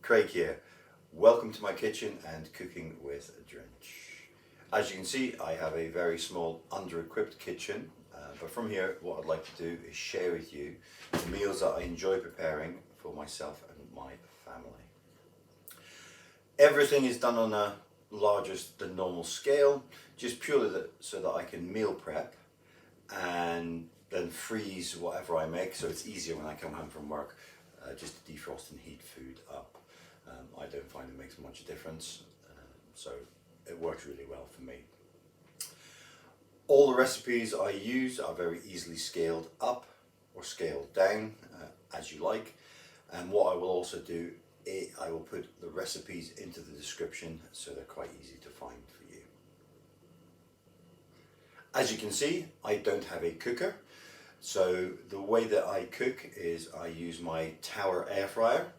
Craig here. Welcome to my kitchen and cooking with a drench. As you can see, I have a very small under-equipped kitchen, but from here what I'd like to do is share with you the meals that I enjoy preparing for myself and my family. Everything is done on a larger than normal scale, just purely so that I can meal prep and then freeze whatever I make, so it's easier when I come home from work just to defrost and heat food up. I don't find it makes much difference, so it works really well for me. All the recipes I use are very easily scaled up or scaled down as you like, and what I will also do, I will put the recipes into the description so they're quite easy to find for you. As you can see, I don't have a cooker, so the way that I cook is I use my Tower air fryer.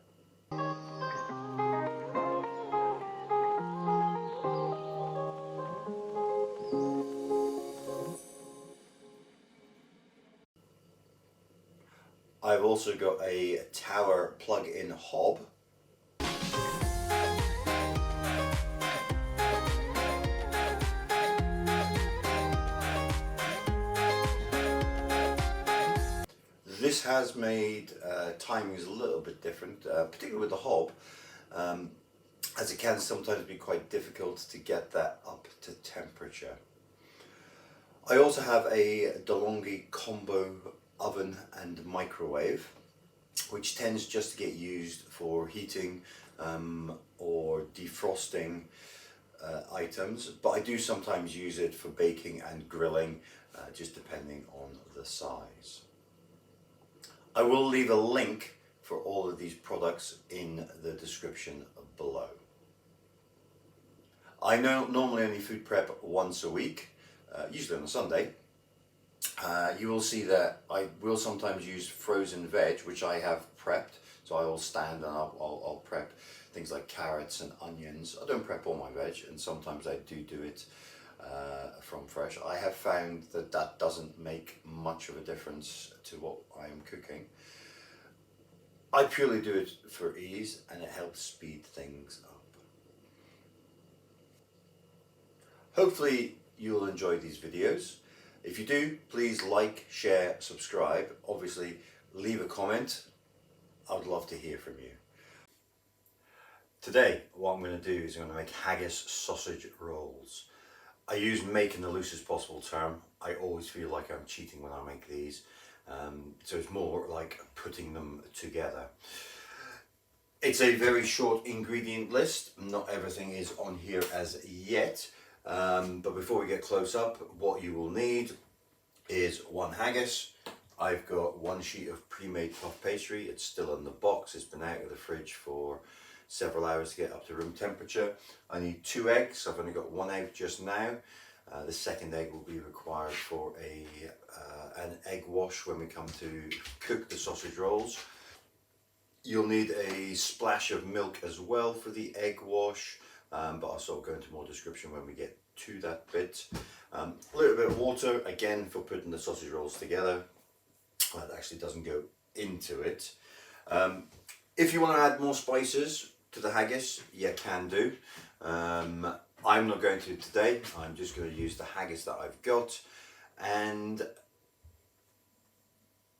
I've also got a Tower plug-in hob. This has made timings a little bit different, particularly with the hob, as it can sometimes be quite difficult to get that up to temperature. I also have a DeLonghi combo oven and microwave, which tends just to get used for heating or defrosting items, but I do sometimes use it for baking and grilling, just depending on the size. I will leave a link for all of these products in the description below. I normally only food prep once a week, usually on a Sunday. You will see that I will sometimes use frozen veg, which I have prepped, so I will stand and I'll prep things like carrots and onions. I don't prep all my veg, and sometimes I do it from fresh. I have found that that doesn't make much of a difference to what I am cooking. I purely do it for ease, and it helps speed things up. Hopefully you'll enjoy these videos. If you do, please like, share, subscribe. Obviously, leave a comment. I would love to hear from you. Today, what I'm going to do is I'm going to make haggis sausage rolls. I use make in the loosest possible term. I always feel like I'm cheating when I make these. So it's more like putting them together. It's a very short ingredient list. Not everything is on here as yet. But before we get close up, what you will need is one haggis. I've got one sheet of pre-made puff pastry. It's still in the box. It's been out of the fridge for several hours to get up to room temperature. I need 2 eggs. I've only got one out just now. The second egg will be required for an egg wash when we come to cook the sausage rolls. You'll need a splash of milk as well for the egg wash, but I'll sort of go into more description when we get to that bit. A little bit of water, again, for putting the sausage rolls together. That actually doesn't go into it. If you want to add more spices to the haggis, you can do. I'm not going to today. I'm just going to use the haggis that I've got, and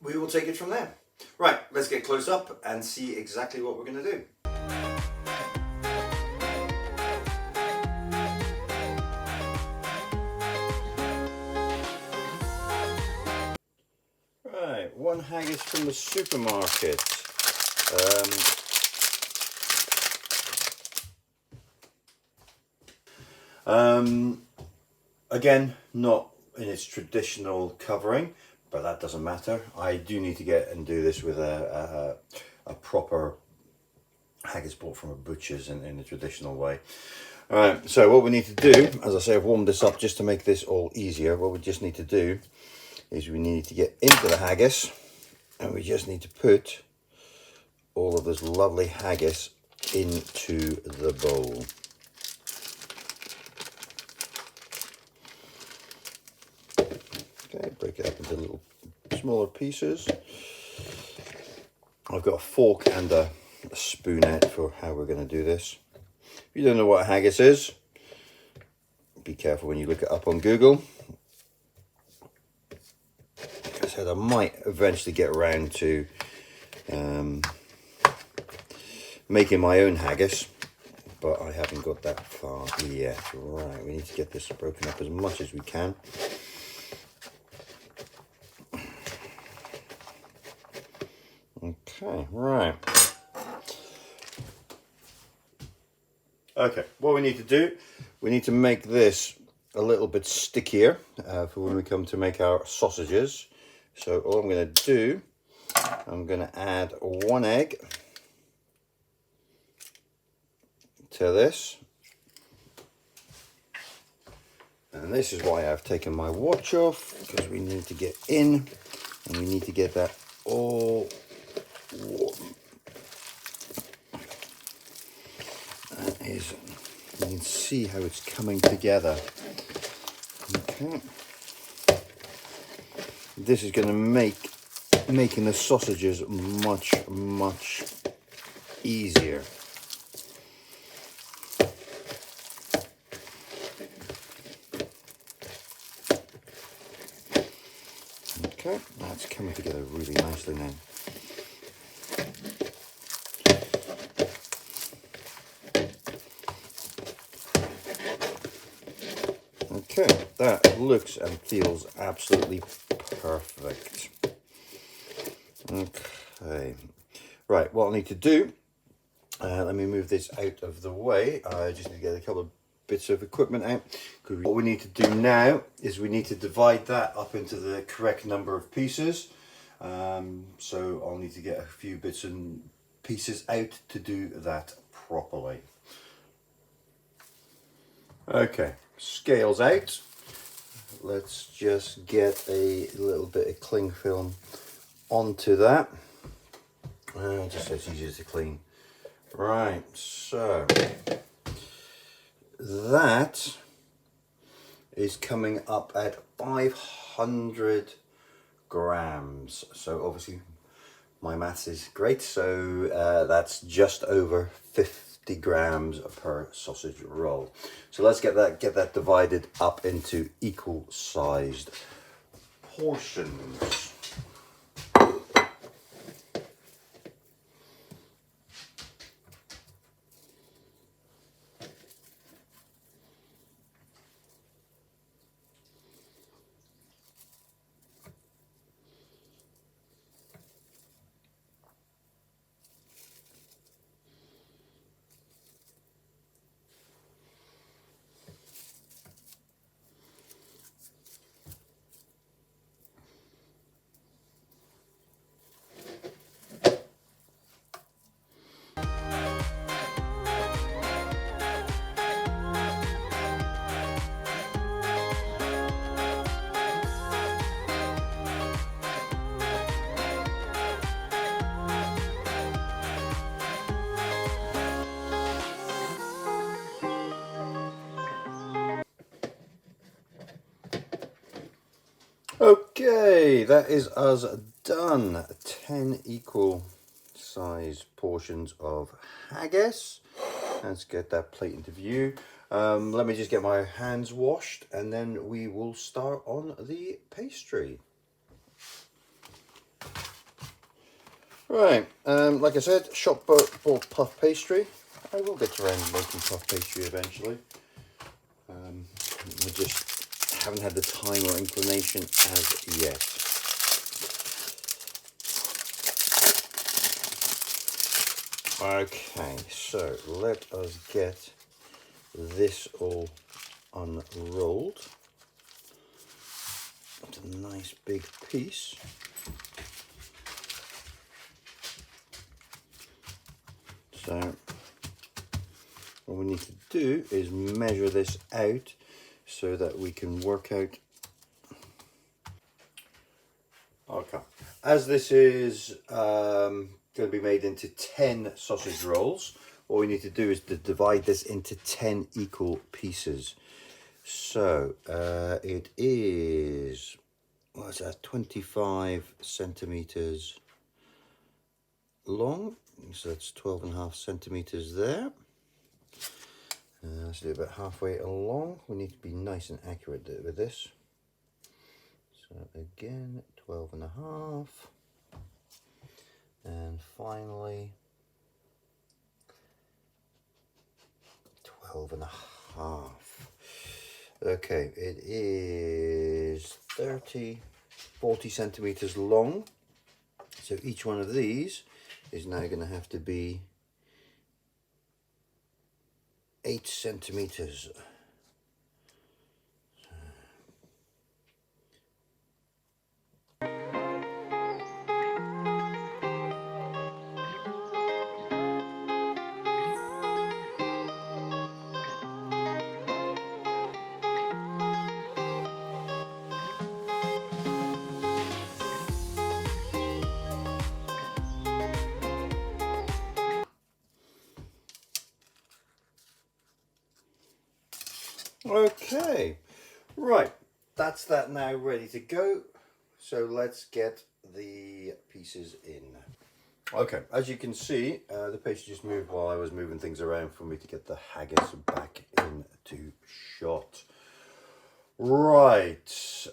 we will take it from there. Right, let's get close up and see exactly what we're going to do. Right, one haggis from the supermarket. Again, not in its traditional covering, but that doesn't matter. I do need to get and do this with a proper haggis bought from a butcher's in the traditional way. Alright, so what we need to do, as I say, I've warmed this up just to make this all easier. What we just need to do is we need to get into the haggis, and we just need to put all of this lovely haggis into the bowl. Okay, break it up into little smaller pieces. I've got a fork and a a spoon out for how we're going to do this. If you don't know what haggis is, be careful when you look it up on Google. Like I said, I might eventually get around to making my own haggis, but I haven't got that far yet. Right, we need to get this broken up as much as we can. Okay, right. Okay, what we need to do, we need to make this a little bit stickier for when we come to make our sausages. So all I'm going to do, I'm going to add 1 egg to this. And this is why I've taken my watch off, because we need to get in and we need to get that all warm. That is, you can see how it's coming together. Okay. This is going to make making the sausages much easier. Okay, that's coming together really nicely now. Okay, that looks and feels absolutely perfect. Okay, right, what I need to do, let me move this out of the way. I just need to get a couple of bits of equipment out. What we need to do now is we need to divide that up into the correct number of pieces. So I'll need to get a few bits and pieces out to do that properly. Okay, scales out. Let's just get a little bit of cling film onto that. Just so it's easier to clean. Right, so that is coming up at 500 grams. So obviously my maths is great, so that's just over 50 grams per sausage roll. So let's get that divided up into equal sized portions. Okay, that is us done. 10 equal size portions of haggis. Let's get that plate into view. Let me just get my hands washed and then we will start on the pastry. Right, like I said, shop bought puff pastry. I will get around making puff pastry eventually. We just haven't had the time or inclination as yet. Okay, so let us get this all unrolled. It's a nice big piece. So what we need to do is measure this out so that we can work out. Okay, as this is going to be made into 10 sausage rolls, what we need to do is to divide this into 10 equal pieces. So it is, what's that, 25 centimeters long, so that's 12.5 centimeters there. Let's do about halfway along. We need to be nice and accurate with this. So again, 12.5, and finally 12.5. Okay, it is 40 centimeters long. So each one of these is now going to have to be 8 centimeters. Okay, right, that's that now ready to go. So let's get the pieces in. Okay, as you can see, the pastry just moved while I was moving things around for me to get the haggis back into shot. Right,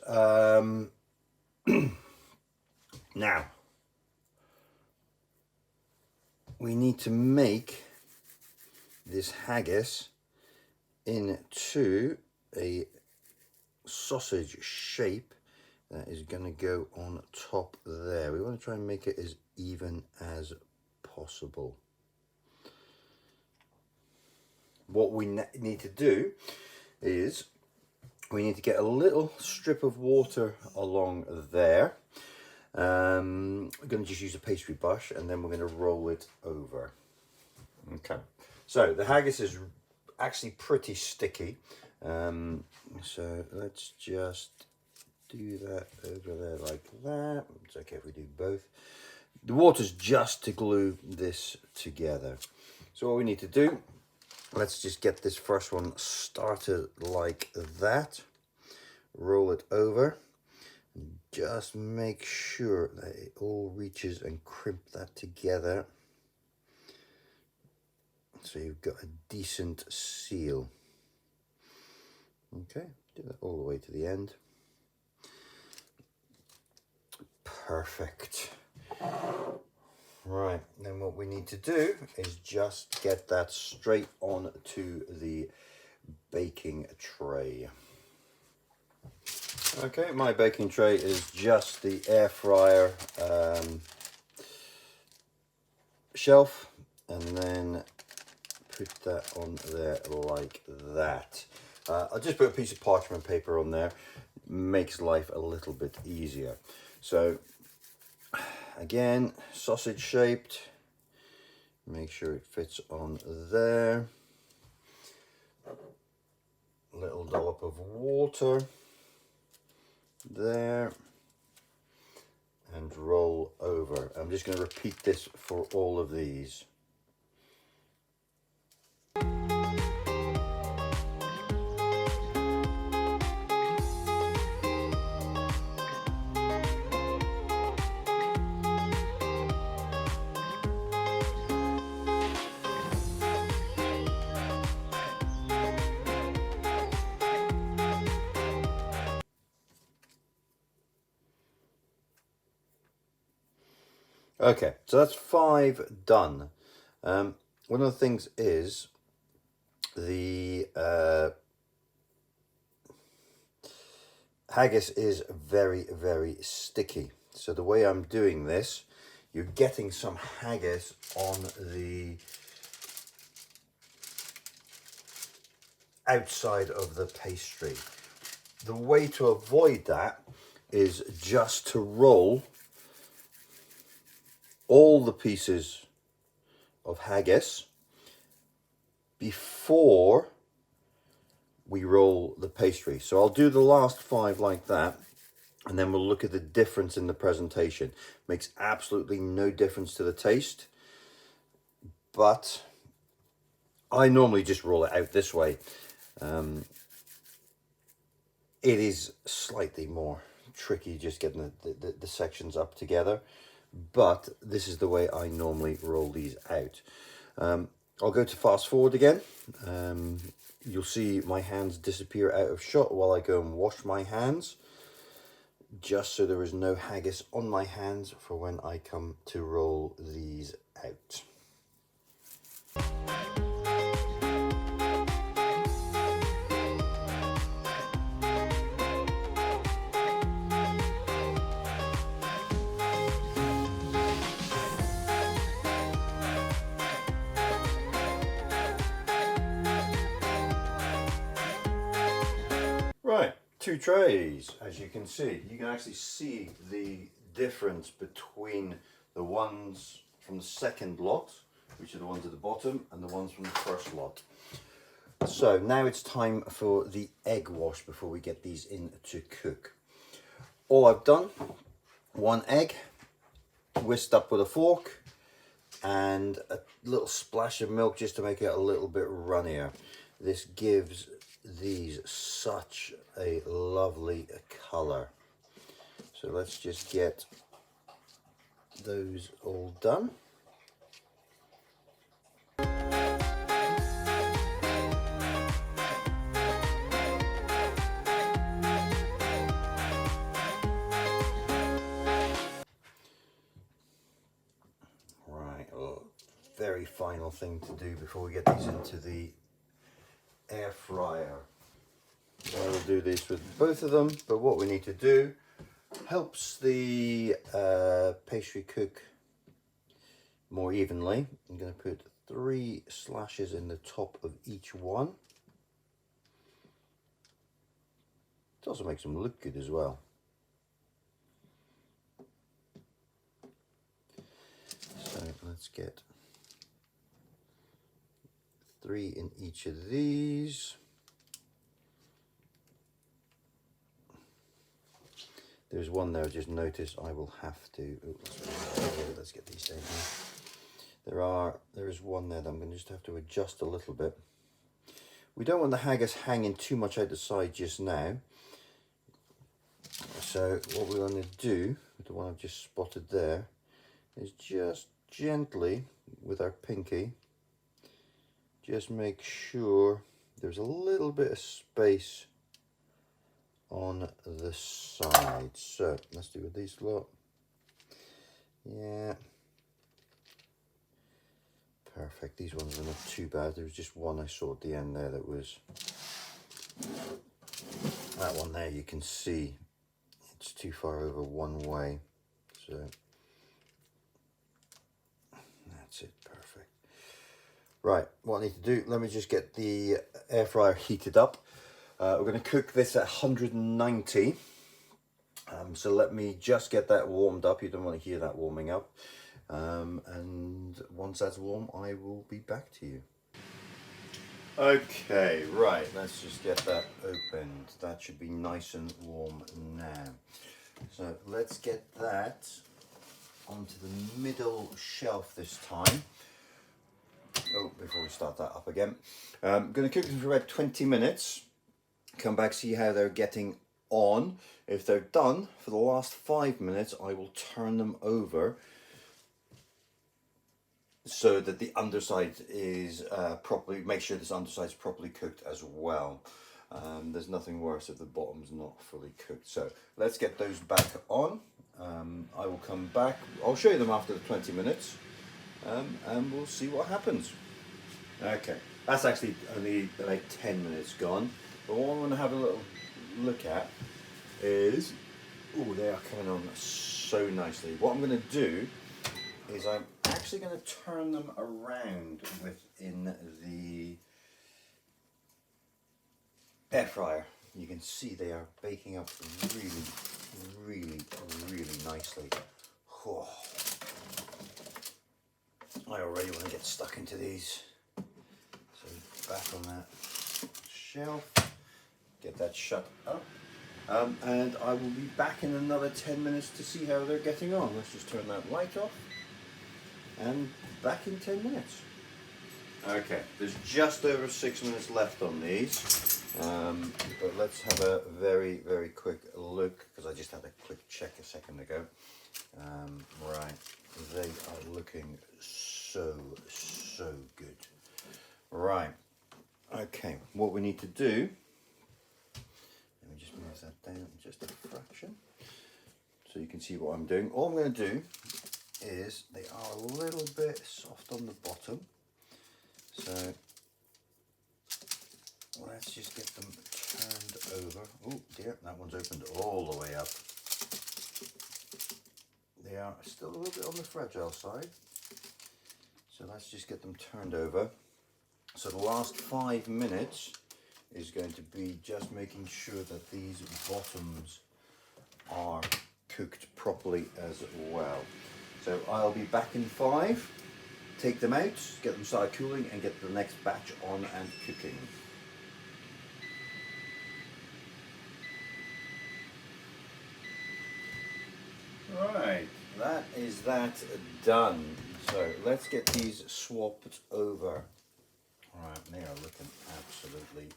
now we need to make this haggis into a sausage shape that is going to go on top there. We want to try and make it as even as possible. What we need to do is we need to get a little strip of water along there. We're going to just use a pastry brush and then we're going to roll it over. Okay, so the haggis is actually pretty sticky, so let's just do that over there like that. It's okay if we do both. The water's just to glue this together. So what we need to do, let's just get this first one started like that, roll it over, and just make sure that it all reaches and crimp that together. So you've got a decent seal. Okay, do that all the way to the end. Perfect. Right, then what we need to do is just get that straight on to the baking tray. Okay, my baking tray is just the air fryer shelf, and then put that on there like that. I'll just put a piece of parchment paper on there, makes life a little bit easier. So again, sausage shaped, make sure it fits on there. Little dollop of water there, and roll over. I'm just going to repeat this for all of these. Okay, so that's 5 done. One of the things is the haggis is very, very sticky. So the way I'm doing this, you're getting some haggis on the outside of the pastry. The way to avoid that is just to roll all the pieces of haggis before we roll the pastry. So I'll do the last 5 like that, and then we'll look at the difference in the presentation. Makes absolutely no difference to the taste, but I normally just roll it out this way. It is slightly more tricky just getting the sections up together, but this is the way I normally roll these out. I'll go to fast forward again. You'll see my hands disappear out of shot while I go and wash my hands, just so there is no haggis on my hands for when I come to roll these out. Right, 2 trays, as you can see. You can actually see the difference between the ones from the second lot, which are the ones at the bottom, and the ones from the first lot. So now it's time for the egg wash before we get these in to cook. All I've done, 1 egg, whisked up with a fork, and a little splash of milk just to make it a little bit runnier. This gives these such a lovely color. So let's just get those all done. Right, very final thing to do before we get these into the air fryer. So I will do this with both of them, but what we need to do helps the pastry cook more evenly. I'm going to put 3 slashes in the top of each one. It also makes them look good as well. So let's get 3 in each of these. There's one there, just notice I will have to, let's get these down here. There is one there that I'm going to just have to adjust a little bit. We don't want the haggis hanging too much out the side just now. So what we're going to do, with the one I've just spotted there, is just gently, with our pinky, just make sure there's a little bit of space on the side. So let's do with these lot. Yeah, perfect. These ones are not too bad. There was just one I saw at the end there that was, that one there, you can see it's too far over one way, so that's it. Perfect. Right, what I need to do, let me just get the air fryer heated up. We're going to cook this at 190, so let me just get that warmed up. You don't want to hear that warming up, and once that's warm I will be back to you. Okay, right, let's just get that opened. That should be nice and warm now. So let's get that onto the middle shelf this time. Oh, before we start that up again, I'm going to cook them for about 20 minutes. Come back, see how they're getting on. If they're done for the last 5 minutes, I will turn them over so that the underside is properly, make sure this underside is properly cooked as well. There's nothing worse if the bottom's not fully cooked. So let's get those back on. I will come back, I'll show you them after the 20 minutes, and we'll see what happens. Okay, that's actually only like 10 minutes gone. But what I'm going to have a little look at is, oh, they are coming on so nicely. What I'm going to do is I'm actually going to turn them around within the air fryer. You can see they are baking up really nicely. Oh, I already want to get stuck into these. So back on that shelf. Get that shut up, and I will be back in another 10 minutes to see how they're getting on. Let's just turn that light off, and back in 10 minutes. Okay, there's just over 6 minutes left on these. But let's have a very, very quick look, because I just had a quick check a second ago. Right, they are looking so good. Right, okay, what we need to do, let me just move that down just a fraction so you can see what I'm doing. All I'm going to do is, they are a little bit soft on the bottom, so let's just get them turned over. Oh dear, that one's opened all the way up. They are still a little bit on the fragile side, so let's just get them turned over. So the last 5 minutes is going to be just making sure that these bottoms are cooked properly as well. So I'll be back in 5, take them out, get them started cooling, and get the next batch on and cooking. Right, that is that done. So let's get these swapped over. Right, they are looking absolutely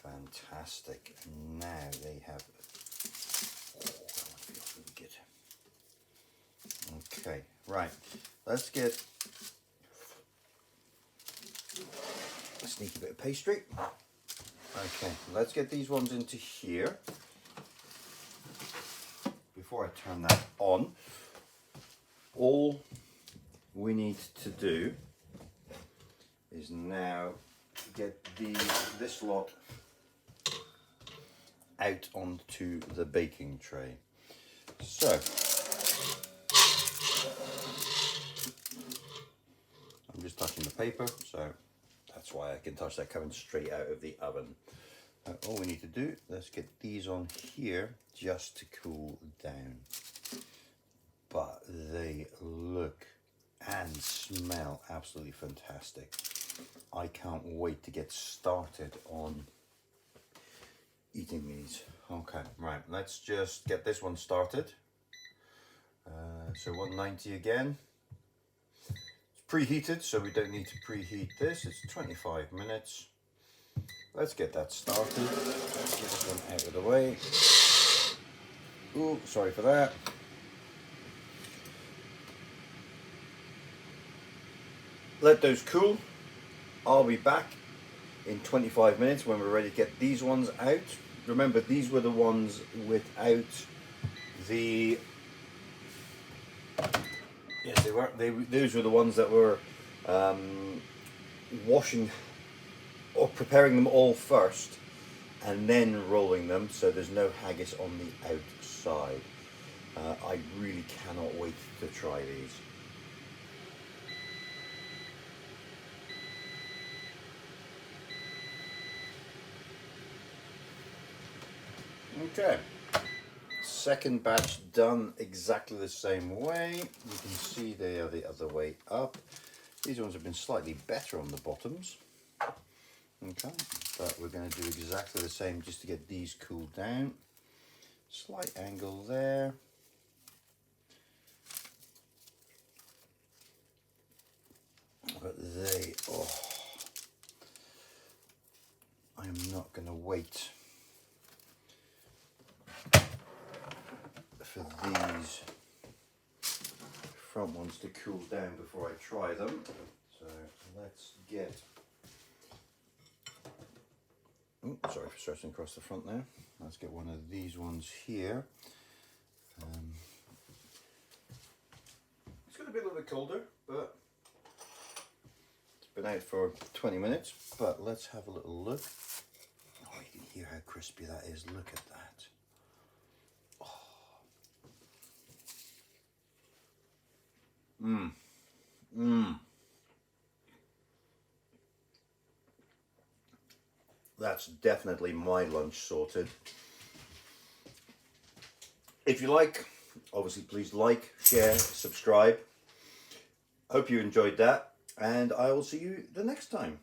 fantastic. Now they have, that one feels really good. Okay, right, let's get a sneaky bit of pastry. Okay, let's get these ones into here. Before I turn that on, all we need to do is now get this lot out onto the baking tray. So I'm just touching the paper, so that's why I can touch that coming straight out of the oven. All we need to do, let's get these on here just to cool down. But they look and smell absolutely fantastic. I can't wait to get started on eating these. Okay, right, let's just get this one started. So 190 again. It's preheated, so we don't need to preheat this. It's 25 minutes. Let's get that started. Let's get this one out of the way. Ooh, sorry for that. Let those cool. I'll be back in 25 minutes when we're ready to get these ones out. Remember, these were the ones without the... Yes, they were. Those were the ones that were washing or preparing them all first and then rolling them, so there's no haggis on the outside. I really cannot wait to try these. Okay, second batch done exactly the same way. You can see they are the other way up. These ones have been slightly better on the bottoms. Okay, but we're going to do exactly the same just to get these cooled down. Slight angle there. But they, oh, I am not going to wait for these front ones to cool down before I try them. So let's get, sorry for stretching across the front there. Let's get one of these ones here. It's going to be a little bit colder, but it's been out for 20 minutes. But let's have a little look. Oh, you can hear how crispy that is. Look at that. That's definitely my lunch sorted. If you like, obviously please like, share, subscribe. Hope you enjoyed that, and I will see you the next time.